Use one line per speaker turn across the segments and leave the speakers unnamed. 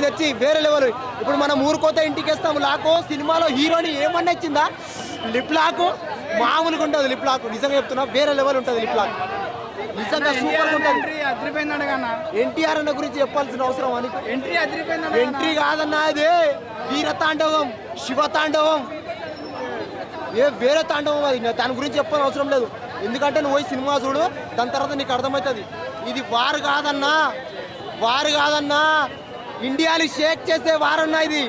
తెచ్చి వేరే లెవెల్. ఇప్పుడు మనం ఊరుకోతే ఇంటికి వేస్తాము లాకు. సినిమాలో హీరోని ఏమన్నా ఇచ్చిందా? లిప్ లాకు మామూలుగా ఉంటుంది. లిప్ లాకు నిజంగా చెప్తున్నా వేరే లెవెల్ ఉంటుంది. లిప్ లాక్ నిజంగా సూపర్ ఉంటుంది. ఎన్టీఆర్ అన్న గురించి చెప్పాల్సిన అవసరం అని. ఎంట్రీ కాదన్నా, అదే వీరతాండవం, శివతాండవం, వేరే తాండవం. అది దాని గురించి చెప్పాల్సిన అవసరం లేదు. ఎందుకంటే నువ్వు పోయి సినిమా చూడు, దాని తర్వాత నీకు అర్థమవుతుంది. ఇది వారు కాదన్నా, వారు కాదన్నా, ఇండియాని షేక్ చేసే వారన్నా. ఇది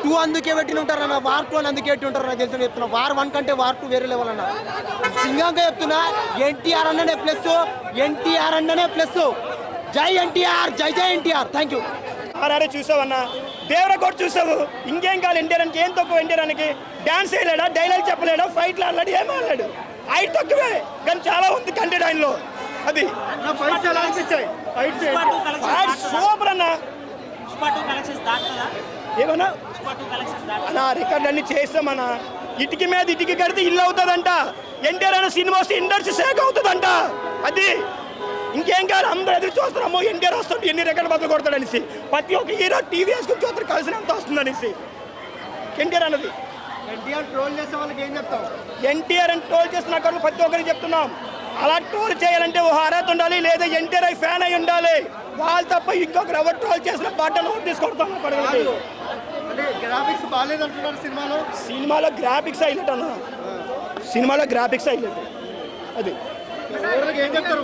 2 అందుకే పెట్టిన ఉంటారన్న, వార్ 2 అని అందుకే పెట్టి ఉంటారన్న. తెలుసు చెప్తున్నా, వార్ 1 కంటే వార్ 2 వేరే లెవెల్ అన్న. సింగంగా చెప్తున్నా, ఎన్టీఆర్ అన్ననే ప్లస్, ఎన్టీఆర్ అన్ననే ప్లస్. జై ఎన్టీఆర్, జై జై ఎన్టీఆర్. Thank you.
ఆర్ఆర్ చూసావన్నా, దేవరగౌడ చూసావు, ఇంకేం కావాలి ఎన్టీఆర్ అంటే? ఏం తక్కువ ఎన్టీఆర్కి? డాన్స్ వేయలేడా, డైలాగ్ చెప్పలేడా, ఫైట్లు ఆడలేడు, ఏం ఆడలేడు. ఐదు తక్కువే కానీ చాలా ఉంది కంటెంట్ ఆయనలో. అది సూపర్ అన్న. ఏమన్నా అన్నా రికార్డ్ అన్ని చేస్తామన్నా. ఇటుకి మీద ఇటుకి కడితే ఇల్లు అవుతుందంట. ఎన్టీఆర్ అన్న సినిమా వస్తే ఇండస్ట్రీ సేక్ అవుతుందంట. అది ఇంకేం కాదు, అందరూ ఎదురు చూస్తున్నాము. ఎన్టీఆర్ వస్తుంటే ఎన్ని రికార్డు బదులు కొడతాడనేసి ప్రతి ఒక్క హీరో టీవీ వేసుకుని చూస్తారు కలిసినంత వస్తుంది అనేసి. ఎన్టీఆర్ అన్నది
ఎన్టీఆర్ ట్రోల్ చేసే వాళ్ళకి ఏం చెప్తాం?
ఎన్టీఆర్ అని ట్రోల్ చేస్తున్న వాళ్ళు ప్రతి ఒక్కరికి చెప్తున్నాం, అలా ట్రోల్ చేయాలంటే ఓ అర్హత ఉండాలి, లేదా ఎన్టీఆర్ అయి ఫ్యాన్ అయి ఉండాలి. వాళ్ళు తప్ప ఇంకొకరు ఎవరు ట్రోల్ చేసిన బట్టలు తీసుకొడతాం.
గ్రాఫిక్స్ బాగాలేదంటున్నారు సినిమాలో.
సినిమాలో గ్రాఫిక్స్ హైలైట్ అన్న, సినిమాలో గ్రాఫిక్స్ హైలైట్. అది
ఏం చెప్తారు?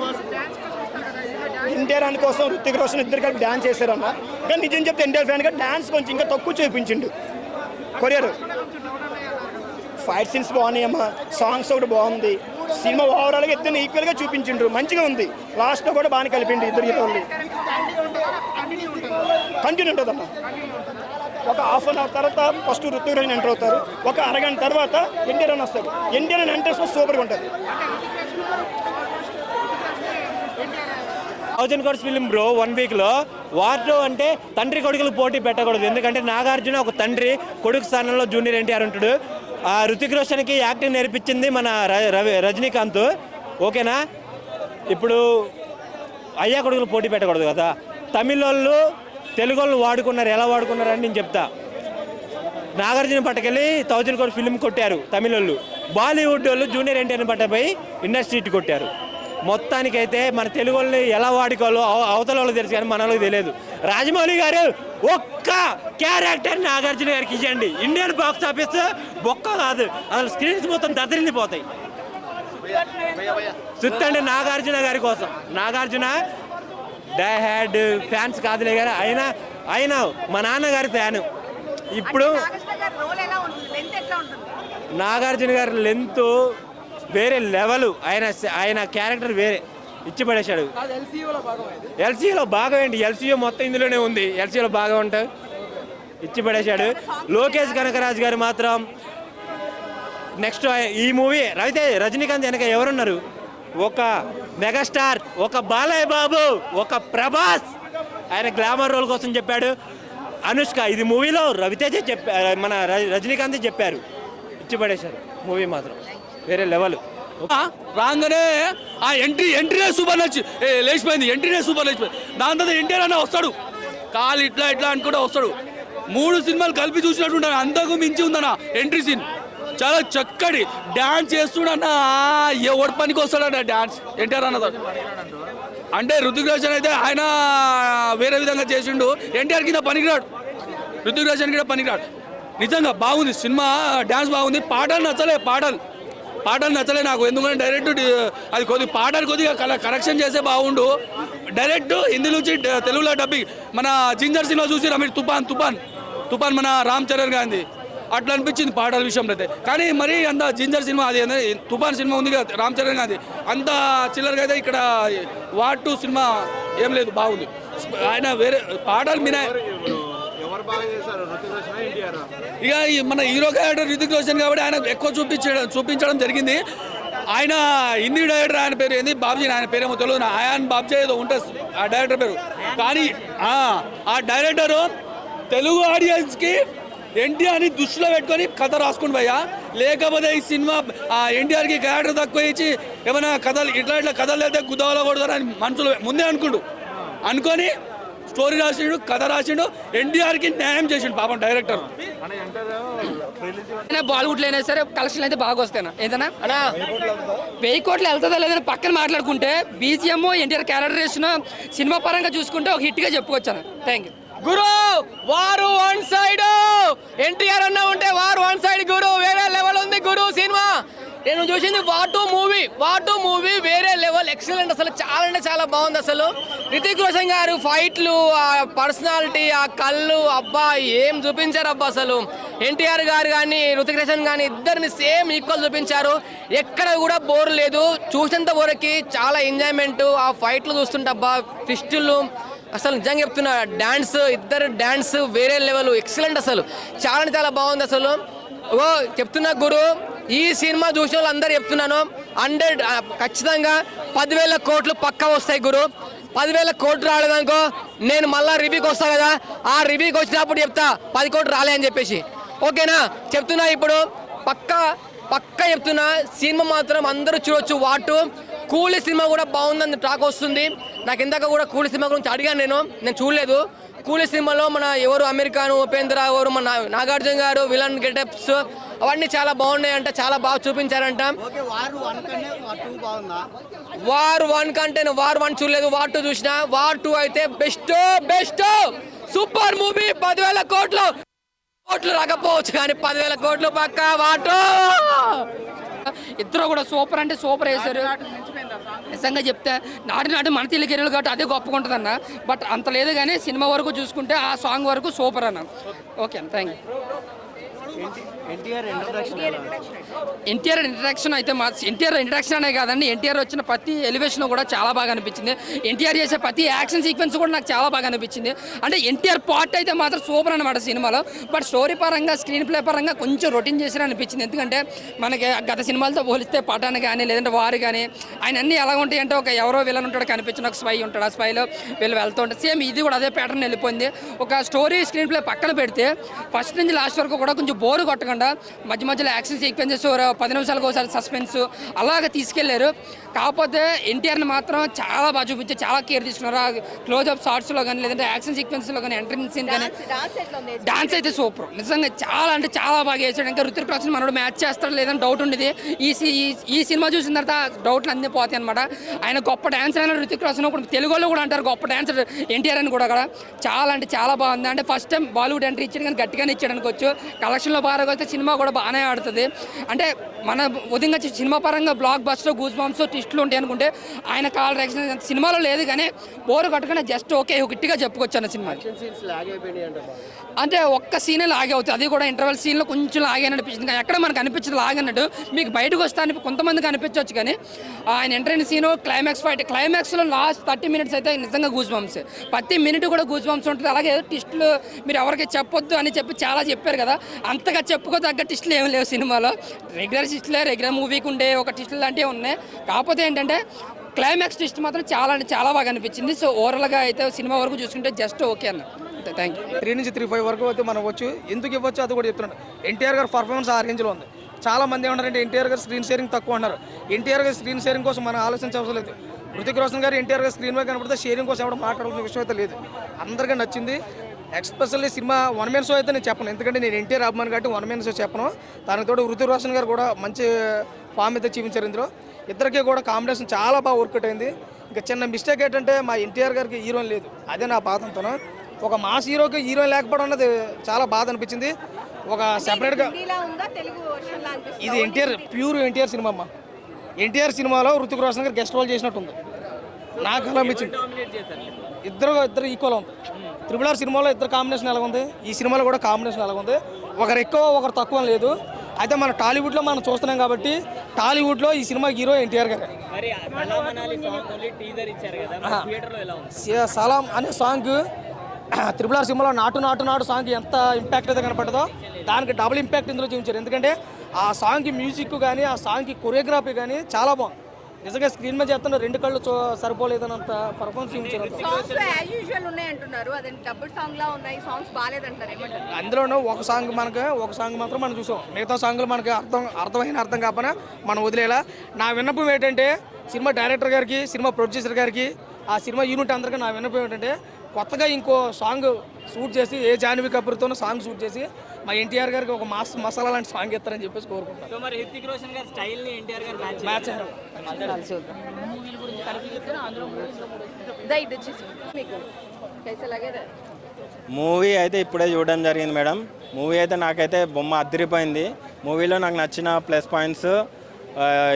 ఎన్టీఆర్ కోసం రుతిక్ రోషన్ ఇద్దరు కలిపి డ్యాన్స్ చేశారన్న. కానీ నిజం చెప్తే ఎన్టీఆర్ ఫ్యాన్గా డ్యాన్స్ కొంచెం ఇంకా తక్కువ చూపించిండు. కొరియర్ ఫైట్ సీన్స్ బాగున్నాయమ్మా, సాంగ్స్ ఒకటి బాగుంది. సినిమా ఓవరాల్గా ఇద్దరు ఈక్వల్గా చూపించిండ్రు, మంచిగా ఉంది. లాస్ట్లో కూడా బాగా కలిపిండు ఇద్దరు హీరోలు. కంటిన్యూ ఉంటుందన్న. ఒక హాఫ్ అన్ అవర్ తర్వాత ఫస్ట్ రుతిక్ రోషన్ ఎంటర్ అవుతారు, ఒక అరగంట తర్వాత ఎన్టీఆర్ అని వస్తారు. ఎన్టీఆర్ అని ఎంటర్ వస్తే సూపర్గా ఉంటుంది.
1000 crores ఫిలిం బ్రో. 1 వీక్లో వార్ 2 అంటే తండ్రి కొడుకులు పోటీ పెట్టకూడదు. ఎందుకంటే నాగార్జున ఒక తండ్రి, కొడుకు స్థానంలో జూనియర్ ఎన్టీఆర్ ఉంటాడు. రుతిక్ రోషన్కి యాక్టింగ్ నేర్పించింది మన రజనీకాంత్. ఓకేనా? ఇప్పుడు అయ్యా కొడుకులు పోటీ పెట్టకూడదు కదా. తమిళ వాళ్ళు తెలుగు వాళ్ళు వాడుకున్నారు, ఎలా వాడుకున్నారని నేను చెప్తా. నాగార్జున పట్టకెళ్ళి 1000 crores ఫిలిం కొట్టారు తమిళ వాళ్ళు. బాలీవుడ్ వాళ్ళు జూనియర్ ఎన్టీఆర్ని పట్టపై ఇండస్ట్రీ కొట్టారు. మొత్తానికైతే మన తెలుగు వాళ్ళని ఎలా వాడుకోవాలో అవతల వాళ్ళు తెలుసు, కానీ మన వాళ్ళకి తెలియదు. రాజమౌళి గారు ఒక్క క్యారెక్టర్ నాగార్జున గారికి ఇవ్వండి, ఇండియన్ బాక్స్ ఆఫీస్ బొక్క కాదు, అసలు స్క్రీన్స్ మొత్తం దద్దరిల్లిపోతాయి. సుత్తండి నాగార్జున గారి కోసం. నాగార్జున డై హ్యాడ్ ఫ్యాన్స్ కాదులే కానీ ఆయన మా నాన్నగారి ఫ్యాను. ఇప్పుడు నాగార్జున గారి లెంత్ వేరే లెవెల్, ఆయన క్యారెక్టర్ వేరే ఇచ్చి పడేశాడు. ఎల్సీలో భాగం ఏంటి? ఎల్సీఓ మొత్తం ఇందులోనే ఉంది. ఎల్సీలో భాగం అంటే ఇచ్చి పడేశాడు. లోకేష్ కనకరాజు గారు మాత్రం నెక్స్ట్ ఈ మూవీ రజనీకాంత్ వెనక ఎవరున్నారు? ఒక మెగాస్టార్, ఒక బాలయ్య బాబు, ఒక ప్రభాస్. ఆయన గ్లామర్ రోల్ కోసం చెప్పాడు. అనుష్క ఇది మూవీలో రవితేజ మన రజనీకాంత్ చెప్పారు. ఇచ్చి పడేశారు. మూవీ మాత్రం వేరే లెవెల్.
రాగానే ఆ ఎంట్రీనే సూపర్ లేచిపోయింది. ఎంట్రీనే సూపర్ లేచిపోయింది. దాని తర్వాత ఎన్టీఆర్ అన్న వస్తాడు, కాలు ఇట్లా ఇట్లా అనుకుంటా వస్తాడు. 3 సినిమాలు కలిపి చూసినట్టు ఉంటాను. అంతకు మించి ఉందన్న ఎంట్రీ సీన్. చాలా చక్కటి డ్యాన్స్ చేస్తుడన్న. ఎవరి పనికి వస్తాడన్న డ్యాన్స్ ఎన్టీఆర్ అన్న. అంటే రుతిక్ రోషన్ అయితే ఆయన వేరే విధంగా చేసిండు. ఎన్టీఆర్ కింద పనికిరాడు, రుతిక్ రోషన్ కింద పనికిరాడు. నిజంగా బాగుంది సినిమా, డ్యాన్స్ బాగుంది. పాటలు నచ్చలే నాకు. ఎందుకంటే డైరెక్ట్ అది పాటలు కొద్దిగా కరెక్షన్ చేస్తే బాగుండు. డైరెక్ట్ హిందీ నుంచి తెలుగులో డబ్బింగ్. మన జింజర్ సినిమా చూసి మీరు తుఫాన్ మన రామ్ చరణ్ గాంధీ అట్లా అనిపించింది పాటల విషయంలో అయితే. కానీ మరీ అంత జింజర్ సినిమా అది తుఫాన్ సినిమా ఉంది కదా రామ్ చరణ్ గాంధీ, అంత చిల్లరగా అయితే ఇక్కడ వార్ 2 సినిమా ఏం లేదు, బాగుంది. ఆయన వేరే పాటలు మినాయి. ఇక మన హీరో క్యారెక్టర్ రితిక్ రోషన్ కాబట్టి ఆయన ఎక్కువ చూపించడం జరిగింది. ఆయన హిందీ డైరెక్టర్, ఆయన పేరు ఏంది బాబ్జీ, ఆయన పేరేమో తెలియదు, ఆయాన్ బాబ్జీ ఏదో ఉంటుంది ఆ డైరెక్టర్ పేరు. కానీ ఆ డైరెక్టరు తెలుగు ఆడియన్స్కి ఎన్టీఆర్ని దృష్టిలో పెట్టుకొని కథ రాసుకుని పోయా. లేకపోతే ఈ సినిమా ఎన్టీఆర్కి క్యారెక్టర్ తక్కువ ఇచ్చి ఏమైనా కథలు ఇట్లా కథలు అయితే గుద్దవలో కొడతారని మనుషులు ముందే అనుకొని స్టోరీ రాసిండు, కథ రాసిండు, ఎన్టీఆర్కి న్యాయం చేసిండు పాపం డైరెక్టర్.
బాలీవుడ్లో అయినా సరే కలెక్షన్లు అయితే బాగా వస్తాయి ఏదైనా 1000 కోట్లు వెళ్తుందా లేదని పక్కన మాట్లాడుకుంటే బీజిఎం ఎన్టీఆర్ క్యారెక్టరేషన్ సినిమా పరంగా చూసుకుంటే ఒక హిట్గా చెప్పుకొచ్చాను. Thank you.
గురు వారు వన్ సైడ్, ఎన్టీఆర్ అన్న ఉంటే వారు వన్ సైడ్ గురు, వేరే లెవెల్ ఉంది గురు సినిమా. నేను చూసింది వాటు మూవీ వేరే లెవెల్, ఎక్సలెంట్, అసలు చాలా అంటే చాలా బాగుంది. అసలు రితిక్ రోషన్ గారు ఫైట్లు, ఆ పర్సనాలిటీ, ఆ కళ్ళు, అబ్బా ఏం చూపించారు అబ్బా. అసలు ఎన్టీఆర్ గారు కానీ రితిక్ రోషన్ కానీ ఇద్దరిని సేమ్ ఈక్వల్ చూపించారు. ఎక్కడ కూడా బోర్ లేదు, చూసినంత వరకు చాలా ఎంజాయ్మెంట్. ఆ ఫైట్లు చూస్తుంటే అబ్బా ట్విస్టులు, అసలు నిజంగా చెప్తున్నా ఇద్దరు డ్యాన్స్ వేరే లెవెల్, ఎక్సలెంట్, అసలు చాలా అంటే చాలా బాగుంది. అసలు ఓ చెప్తున్నా గురు, ఈ సినిమా చూసిన వాళ్ళు అందరు చెప్తున్నాను 100 ఖచ్చితంగా 10,000 కోట్లు పక్కా వస్తాయి గురు. 10,000 కోట్లు రాలేదనుకో నేను మళ్ళీ రివ్యూకి వస్తా కదా, ఆ రివ్యూకి వచ్చినప్పుడు చెప్తా 10 కోట్లు రాలే అని చెప్పేసి. ఓకేనా చెప్తున్నా, ఇప్పుడు పక్కా చెప్తున్నా, సినిమా మాత్రం అందరూ చూడొచ్చు. వాటు కూలీ సినిమా కూడా బాగుందని టాక్ వస్తుంది. నాకు ఇందాక కూడా కూలీ సినిమా గురించి అడిగాను, నేను చూడలేదు. కూలీ సినిమాలో మన ఎవరు అమెరికాను ఉపేంద్ర, ఎవరు మన నాగార్జున గారు విలన్ గెటప్స్ అవన్నీ చాలా బాగున్నాయంట, చాలా బాగా చూపించారంట. వార్ 1 కంటే వార్ 1 చూడలేదు, వార్ 2 చూసిన. వార్ 2 అయితే బెస్ట్ సూపర్ మూవీ. 10,000 కోట్లు రాకపోవచ్చు కానీ 10,000 కోట్లు పక్కా వాటు.
ఇద్దరు కూడా సూపర్ అంటే సూపర్ వేశారు. నిజంగా చెప్తే నాటి మన తెలుగు హీరోలు కాబట్టి అదే గొప్పగా ఉంటుంది అన్న. బట్ అంత లేదు కానీ సినిమా వరకు చూసుకుంటే ఆ సాంగ్ వరకు సూపర్ అన్న. ఓకే అన్న, థ్యాంక్ యూ. ఎన్టీఆర్ ఇంట్రడక్షన్ అయితే ఎన్టీఆర్ ఇంట్రడక్షన్ అనే కాదండి, ఎన్టీఆర్ వచ్చిన ప్రతి ఎలివేషన్ కూడా చాలా బాగా అనిపించింది. ఎన్టీఆర్ చేసే ప్రతి యాక్షన్ సీక్వెన్స్ కూడా నాకు చాలా బాగా అనిపించింది. అంటే ఎన్టీఆర్ పార్ట్ అయితే మాత్రం సూపర్ అనమాట సినిమాలో. బట్ స్టోరీ పరంగా స్క్రీన్ ప్లే పరంగా కొంచెం రొటీన్ చేసినా అనిపించింది. ఎందుకంటే మనకి గత సినిమాలతో పోలిస్తే పఠాన్ కానీ లేదంటే వారు కానీ ఆయన అన్నీ ఎలా ఉంటాయి అంటే ఒక ఎవరో విలన్ ఉంటాడు కనిపించిన ఒక స్పై ఉంటాడు, ఆ స్పైలో వీళ్ళు వెళ్తూ ఉంటారు. సేమ్ ఇది కూడా అదే ప్యాటర్న్ వెళ్ళిపోయింది. ఒక స్టోరీ స్క్రీన్ ప్లే పక్కన పెడితే ఫస్ట్ నుంచి లాస్ట్ వరకు కూడా కొంచెం బోర్ కొట్టకుండా మధ్యలో యాక్షన్ సీక్వెన్సెస్ 10 నిమిషాలకు ఒకసారి సస్పెన్స్ అలాగే తీసుకెళ్లారు. కాకపోతే ఎన్టీఆర్ని మాత్రం చాలా బాగా చూపించి చాలా కేర్ తీసుకున్నారు. ఆ క్లోజ్అప్ షార్ట్స్లో కానీ లేదంటే యాక్షన్ సీక్వెన్స్లో కానీ ఎంట్రన్స్ సీన్ కానీ డాన్స్ అయితే సూపర్, నిజంగా చాలా అంటే చాలా బాగా వేసాడు. ఇంకా రుతిక్ రోషన్ మనోడు మ్యాచ్ చేస్తాడు లేదని డౌట్ ఉండేది. ఈ సినిమా చూసిన తర్వాత డౌట్లు అన్నీ పోతాయి అనమాట. ఆయన గొప్ప డాన్సర్ అయిన రుతిక్ రోషన్ ఇప్పుడు తెలుగులో కూడా అంటారు గొప్ప డాన్సర్ ఎన్టీఆర్ అని కూడా చాలా అంటే చాలా బాగుంది. అంటే ఫస్ట్ టైం బాలీవుడ్ ఎంట్రీ ఇచ్చాడు కానీ గట్టిగానే ఇచ్చాడు అనుకోవచ్చు. కలెక్షన్లో బాగా అయితే సినిమా కూడా బాగానే ఆడుతుంది. అంటే మన ఉదయంగా సినిమా పరంగా బ్లాక్ బస్టర్ గూస్ బాంబ్స్ ట్విస్టులు ఉంటాయి అనుకుంటే ఆయన కాల్ రియాక్షన్ సినిమాలో లేదు కానీ బోరు కట్టుకుని జస్ట్ ఓకే గట్టిగా చెప్పుకొచ్చాను సినిమా. అంటే ఒక్క సీనే లాగే అవుతుంది, అది కూడా ఇంటర్వెల్ సీన్లో కొంచెం లాగే అనిపించింది. కానీ ఎక్కడ మనకు అనిపించదు లాగన్నట్టు. మీకు బయటకు వస్తాను కొంతమందికి అనిపించవచ్చు కానీ ఆయన ఎంటర్ అయిన సీను క్లైమాక్స్లో లాస్ట్ 30 మినిట్స్ అయితే నిజంగా గూస్ బంప్స్, ప్రతి మినిట్ కూడా గూస్ బంప్స్ ఉంటుంది. అలాగే ట్విస్టులు మీరు ఎవరికి చెప్పొద్దు అని చెప్పి చాలా చెప్పారు కదా, అంతగా చెప్పుకోదగ్గ ట్విస్టులు ఏమి లేవు సినిమాలో. రెగ్యులర్ మూవీకి ఉండే ఒక ట్విస్టులు లాంటివి ఉన్నాయి. కాకపోతే ఏంటంటే క్లైమాక్స్ ట్విస్ట్ మాత్రం చాలా అంటే చాలా బాగా అనిపించింది. సో ఓవరాల్గా అయితే సినిమా వరకు చూసుకుంటే జస్ట్ ఓకే అన్న. Thank you.
3 నుంచి 3-5 వరకు అయితే మనం వచ్చు. ఎందుకు ఇవ్వచ్చు అది కూడా చెప్తున్నాను. ఎన్టీఆర్ గారు పర్ఫార్మెన్స్ ఆ రేంజ్లో ఉంది. చాలా మంది ఏమన్నారంటే ఎన్టీఆర్ గారు స్క్రీన్ షేరింగ్ తక్కువ అన్నారు. ఎన్టీఆర్ గారు స్క్రీన్ షేరింగ్ కోసం మనం ఆలోచించవసరం లేదు. రుతిక్ రోషన్ గారు ఎన్టీఆర్ గారు స్క్రీన్ మీద కనపడితే షేరింగ్ కోసం ఎవరు మాట్లాడాల్సిన విషయం అయితే లేదు. అందరికీ నచ్చింది. ఎక్స్పెషల్లీ సినిమా 1 మ్యాన్ షో అయితే నేను చెప్పను, ఎందుకంటే నేను ఎన్టీఆర్ అభిమాని కాబట్టి 1 మ్యాన్ షో చెప్పను. దానికి తోడు రుతిక్ రోషన్ గారు కూడా మంచి ఫామ్ అయితే చూపించారు. ఇందులో ఇద్దరికీ కూడా కాంబినేషన్ చాలా బాగా వర్కౌట్ అయింది. ఇంకా చిన్న మిస్టేక్ ఏంటంటే మా ఎన్టీఆర్ గారికి హీరోయిన్ లేదు, అదే నా బాధ అంతాను. ఒక మాస్ హీరోకి హీరోయిన్ లేకపోవడం అన్నది చాలా బాధ అనిపించింది. ఒక సెపరేట్గా ఇది ప్యూర్ ఎన్టీఆర్ సినిమా అమ్మ. ఎన్టీఆర్ సినిమాలో రుతిక్ రోషన్ గారు గెస్ట్ రోల్ చేసినట్టుంది, నాకు అలా అనిపించింది. ఇద్దరు ఈక్వల్ ఉంది. RRR సినిమాలో ఇద్దరు కాంబినేషన్ ఎలా ఉంది, ఈ సినిమాలో కూడా కాంబినేషన్ ఎలా ఉంది. ఒకరు ఎక్కువ ఒకరు తక్కువ లేదు. అయితే మన టాలీవుడ్లో మనం చూస్తున్నాం కాబట్టి టాలీవుడ్లో ఈ సినిమా హీరో ఎన్టీఆర్ గారు. సలాం అనే సాంగ్ RRR సినిమాలో నాటు సాంగ్ ఎంత ఇంపాక్ట్ అయితే కనపడదో దానికి డబుల్ ఇంపాక్ట్ ఇందులో చూపించారు. ఎందుకంటే ఆ సాంగ్కి మ్యూజిక్ కానీ ఆ సాంగ్కి కొరియోగ్రఫీ కానీ చాలా బాగుంది. నిజంగా స్క్రీన్ మీద చేస్తున్న 2 కళ్ళు సరిపోలేదన్నంత పర్ఫార్మెన్స్ చూపించారు. అందులోనూ ఒక సాంగ్ మాత్రం మనం చూసాం. మిగతా సాంగ్లు మనకి అర్థం కాకపోయినా మనం వదిలేలా. నా విన్నపం ఏంటంటే సినిమా డైరెక్టర్ గారికి, సినిమా ప్రొడ్యూసర్ గారికి, ఆ సినిమా యూనిట్ అందరికీ నా విన్నపం ఏంటంటే
కొత్తగా ఇంకో సాంగ్ షూట్ చేసి ఏ జాహ్నవి కపూర్తోనో సాంగ్ షూట్ చేసి మా ఎన్టీఆర్ గారికి ఒక మసాలా లాంటి సాంగ్ ఇస్తారని చెప్పేసి కోరుకుంటాను.
సో మరి హృతిక్ రోషన్ గారి స్టైల్ ని ఎన్టీఆర్ గారు
మ్యాచ్ అయ్యారు.
మూవీ అయితే ఇప్పుడే చూడడం జరిగింది మేడం. మూవీ అయితే నాకైతే బొమ్మ అదిరిపోయింది. మూవీలో నాకు నచ్చిన ప్లస్ పాయింట్స్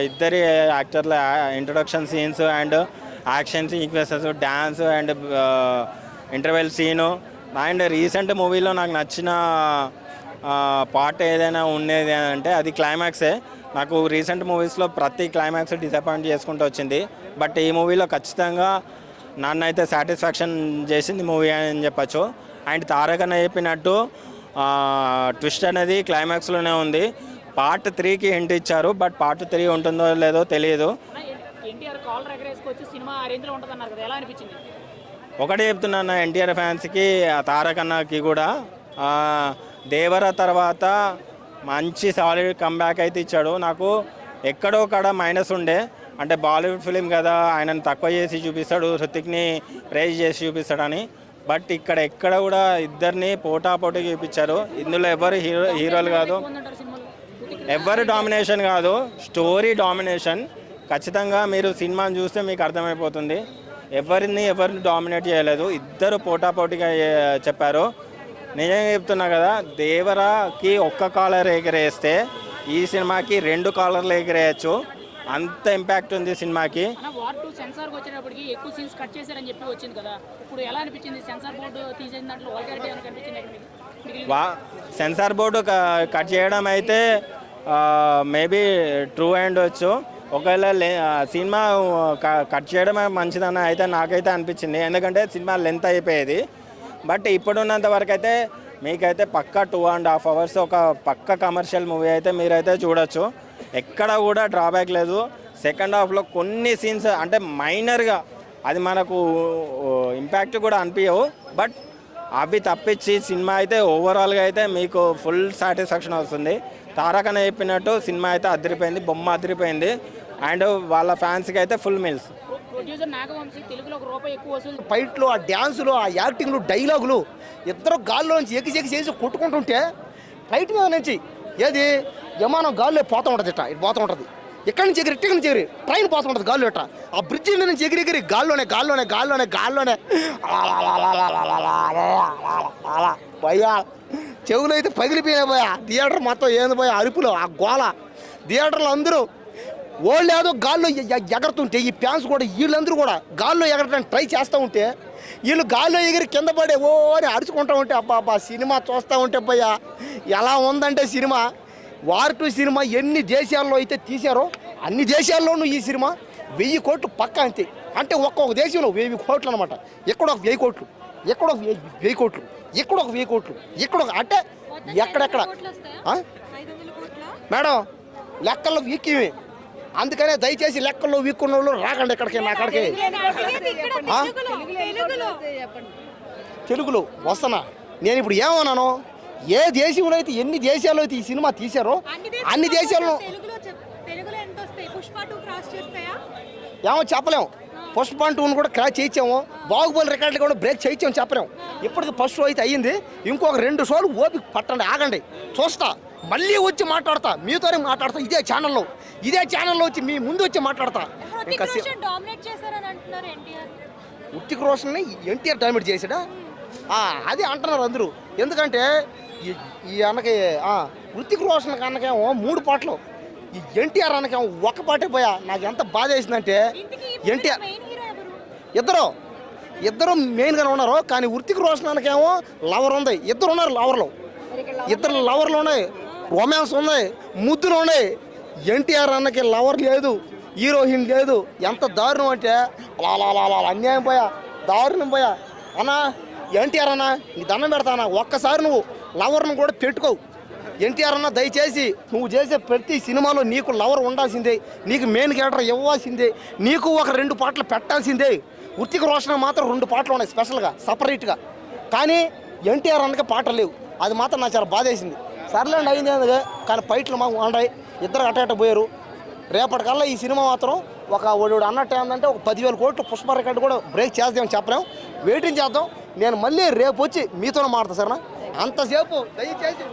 ఇద్దరి యాక్టర్ల introduction scenes and action sequences, dance and interval scene. And recent మూవీలో నాకు నచ్చిన పార్ట్ ఏదైనా ఉండేది అంటే అది క్లైమాక్సే. నాకు రీసెంట్ మూవీస్లో ప్రతి క్లైమాక్స్ డిసప్పాయింట్ చేసుకుంటూ వచ్చింది. బట్ ఈ మూవీలో ఖచ్చితంగా నన్ను అయితే సాటిస్ఫాక్షన్ చేసింది మూవీ అని చెప్పచ్చు. అండ్ తారకన్న చెప్పినట్టు ట్విస్ట్ అనేది క్లైమాక్స్లోనే ఉంది. పార్ట్ 3కి హింట్ ఇచ్చారు, బట్ పార్ట్ 3 ఉంటుందో లేదో తెలియదు. ఒకటే చెప్తున్నాను ఎన్టీఆర్ ఫ్యాన్స్కి, తారకన్నకి కూడా, దేవర తర్వాత మంచి సాలిడ్ కంబ్యాక్ అయితే ఇచ్చాడు. నాకు ఎక్కడో కాడ మైనస్ ఉండే, అంటే బాలీవుడ్ ఫిలిం కదా ఆయనను తక్కువ చేసి చూపిస్తాడు, హృతిక్ని ప్రైజ్ చేసి చూపిస్తాడని. బట్ ఇక్కడ ఎక్కడ కూడా ఇద్దరిని పోటాపోటీ చూపించారు. ఇందులో ఎవరు హీరోలు కాదు, ఎవరు డామినేషన్ కాదు, స్టోరీ డామినేషన్. ఖచ్చితంగా మీరు సినిమాని చూస్తే మీకు అర్థమైపోతుంది. ఎవరిని డామినేట్ చేయలేదు, ఇద్దరు పోటాపోటీగా చెప్పారు. నిజంగా చెప్తున్నా కదా, దేవరాకి ఒక్క కాలర్ ఎగరేస్తే ఈ సినిమాకి 2 కాలర్లు ఎగరేయచ్చు, అంత ఇంపాక్ట్ ఉంది సినిమాకి.
వార్ 2 సెన్సార్ వచ్చేటప్పటికి ఎక్కువ సీన్స్ కట్ చేశారని చెప్పి వచ్చింది కదా, ఇప్పుడు ఎలా అనిపించింది? సెన్సార్ బోర్డు తీసేసిన దాంట్లో వాల్గారిటీ ఏమైనా కనిపించింది?
సెన్సార్ బోర్డు కట్ చేయడం అయితే మేబీ ట్రూ అయ్యుండొచ్చు. ఒకవేళ సినిమా కట్ చేయడం మంచిదని అయితే నాకైతే అనిపించింది, ఎందుకంటే సినిమా లెంత్ అయిపోయేది. బట్ ఇప్పుడున్నంత వరకు అయితే మీకైతే పక్కా 2.5 hours ఒక పక్క కమర్షియల్ మూవీ అయితే మీరైతే చూడొచ్చు. ఎక్కడ కూడా డ్రాబ్యాక్ లేదు. సెకండ్ హాఫ్లో కొన్ని సీన్స్ అంటే మైనర్గా అది మనకు ఇంపాక్ట్ కూడా అనిపించవు, బట్ అవి తప్పించి సినిమా అయితే ఓవరాల్గా అయితే మీకు ఫుల్ సాటిస్ఫాక్షన్ వస్తుంది. తారకన్న చెప్పినట్టు సినిమా అయితే అదిరిపోయింది, బొమ్మ అదిరిపోయింది. అండ్ వాళ్ళ ఫ్యాన్స్కి అయితే ఫుల్ మీల్స్.
ఫైట్లు, ఆ డ్యాన్సులు, ఆ యాక్టింగ్లు, డైలాగులు, ఇద్దరు గాల్లో నుంచి ఎక్కి చేసి కొట్టుకుంటుంటే ఫ్లైట్ మీద నుంచి ఏది విమానం గాల్లో పోతూ ఉంటుంది, ఇట్లా ఇటు పోతూ ఉంటుంది. ఇక్కడి నుంచి ఎగిరి ఇక్కడి నుంచి ఎగిరి ట్రైన్ పోతూ ఉంటుంది గాల్లో, ఇట్లా ఆ బ్రిడ్జి నుంచి ఎగిరి గాల్లోనే భయ్యా చెవులు అయితే పగిలిపోయినాయి భయ్యా. థియేటర్ మొత్తం ఏంది భయ్యా అరుపులు, ఆ గోల. థియేటర్లో అందరూ వాళ్ళు ఏదో గాల్లో ఎగరుతుంటే ఈ ఫ్యాన్స్ కూడా వీళ్ళందరూ కూడా గాల్లో ఎగరడానికి ట్రై చేస్తూ ఉంటే వీళ్ళు గాల్లో ఎగిరి కింద పడే ఓ అని అరుచుకుంటూ ఉంటే అబ్బా సినిమా చూస్తూ ఉంటే భయ్యా ఎలా ఉందంటే సినిమా. వార్ 2 సినిమా ఎన్ని దేశాల్లో అయితే తీశారో అన్ని దేశాల్లోనూ ఈ సినిమా 1000 కోట్లు పక్క అంతే. అంటే ఒక్కొక్క దేశంలో 1000 కోట్లు అనమాట. ఎక్కడ ఒక 1000 కోట్లు, ఎక్కడ ఒక 1000 కోట్లు, ఇక్కడ ఒక 1000 కోట్లు, ఇక్కడ ఒక అంటే ఎక్కడెక్కడ మేడం లెక్కల్లో వీక్కివి. అందుకనే దయచేసి లెక్కల్లో వీక్కున్న వాళ్ళు రాకండి ఎక్కడికి, నా అక్కడికి. తెలుగులో వస్తున్నా నేను ఇప్పుడు ఏమన్నాను, ఏ దేశంలో అయితే ఎన్ని దేశాల్లో అయితే ఈ సినిమా తీశారో అన్ని దేశాల్లో ఏమో చెప్పలేము. పుష్ప 2 కూడా క్రాచ్ చేయించాము, బాహుబలి రికార్డులు కూడా బ్రేక్ చేయించాము చెప్పలేము. ఇప్పటికి ఫస్ట్ షో అయితే అయ్యింది, ఇంకొక 2 షోలు ఓపిక పట్టండి, ఆగండి, చూస్తా, మళ్ళీ వచ్చి మాట్లాడతా, మీతోనే మాట్లాడతా. ఇదే ఛానల్లో వచ్చి మీ ముందు వచ్చి మాట్లాడతా. ఇంకా హృతిక్ రోషన్ ఎన్టీఆర్ డామినేట్ చేశాడా అది అంటున్నారు అందరూ. ఎందుకంటే ఈ అన్నకి హృతిక్ రోషన్ అన్నకేమో 3 పాటలు, ఈ ఎన్టీఆర్ అన్నకేమో 1 పాటే పోయా. నాకు ఎంత బాధ వేసిందంటే ఎన్టీఆర్ ఇద్దరు మెయిన్గానే ఉన్నారు, కానీ హృతిక్ రోషన్ అన్నకేమో లవర్ ఉంది. ఇద్దరు ఉన్నారు లవర్లు, ఇద్దరు లవర్లు ఉన్నాయి, రొమాన్స్ ఉన్నాయి, ముద్దులు ఉన్నాయి. ఎన్టీఆర్ అన్నకి లవర్ లేదు, హీరోయిన్ లేదు. ఎంత దారుణం అంటే అలా అన్యాయం పోయా, దారుణం పోయా. అన్నా ఎన్టీఆర్ అన్న నీ దండం పెడతానా, ఒక్కసారి నువ్వు లవర్ను కూడా పెట్టుకోవు. ఎన్టీఆర్ అన్న దయచేసి నువ్వు చేసే ప్రతి సినిమాలో నీకు లవర్ ఉండాల్సిందే, నీకు మెయిన్ క్యారెక్టర్ ఇవ్వాల్సిందే, నీకు ఒక 2 పాటలు పెట్టాల్సిందే. హృతిక్ రోషన్ మాత్రం 2 పాటలు ఉన్నాయి స్పెషల్గా సపరేట్గా, కానీ ఎన్టీఆర్ అన్నకి పాటలు లేవు. అది మాత్రం నాకు చాలా బాధ వేసింది. సర్లేండి అయింది అందుకే, కానీ ఫైట్లు మాకు ఉన్నాయి, ఇద్దరు అట్ట పోయారు. రేపటికల్లా ఈ సినిమా మాత్రం ఒక అన్నట్టు ఏంటంటే ఒక 10,000 కోట్లు పుష్ప రికార్డు కూడా బ్రేక్ చేద్దామని చెప్పలేం, వెయిటింగ్ చేద్దాం. నేను మళ్ళీ రేపు వచ్చి మీతోనే మాడతా సరేనా? అంతసేపు దయచేసి